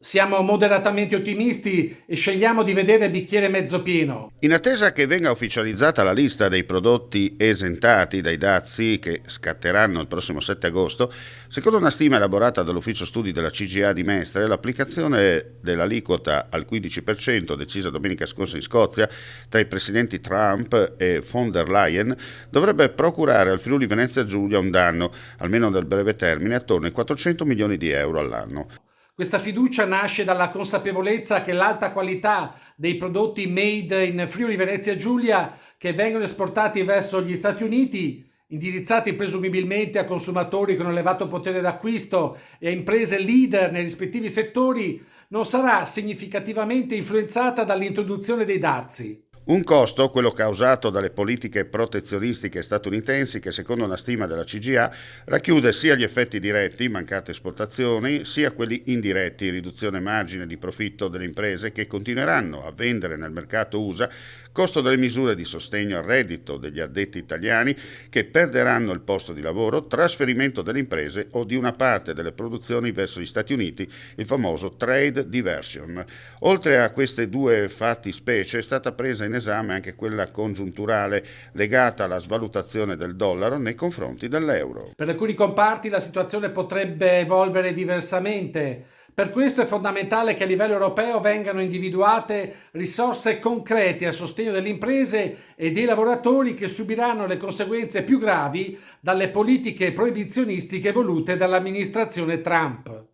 Siamo moderatamente ottimisti e scegliamo di vedere il bicchiere mezzo pieno. In attesa che venga ufficializzata la lista dei prodotti esentati dai dazi che scatteranno il prossimo 7 agosto, secondo una stima elaborata dall'ufficio studi della CGA di Mestre, l'applicazione dell'aliquota al 15% decisa domenica scorsa in Scozia tra i presidenti Trump e von der Leyen dovrebbe procurare al Friuli Venezia Giulia un danno, almeno nel breve termine, attorno ai 400 milioni di euro all'anno. Questa fiducia nasce dalla consapevolezza che l'alta qualità dei prodotti made in Friuli Venezia Giulia che vengono esportati verso gli Stati Uniti, indirizzati presumibilmente a consumatori con elevato potere d'acquisto e a imprese leader nei rispettivi settori, non sarà significativamente influenzata dall'introduzione dei dazi. Un costo, quello causato dalle politiche protezionistiche statunitensi che secondo una stima della CGA racchiude sia gli effetti diretti, mancate esportazioni, sia quelli indiretti, riduzione margine di profitto delle imprese che continueranno a vendere nel mercato USA, costo delle misure di sostegno al reddito degli addetti italiani che perderanno il posto di lavoro, trasferimento delle imprese o di una parte delle produzioni verso gli Stati Uniti, il famoso trade diversion. Oltre a queste due fattispecie è stata presa in esame anche quella congiunturale legata alla svalutazione del dollaro nei confronti dell'euro. Per alcuni comparti la situazione potrebbe evolvere diversamente. Per questo è fondamentale che a livello europeo vengano individuate risorse concrete a sostegno delle imprese e dei lavoratori che subiranno le conseguenze più gravi dalle politiche proibizionistiche volute dall'amministrazione Trump.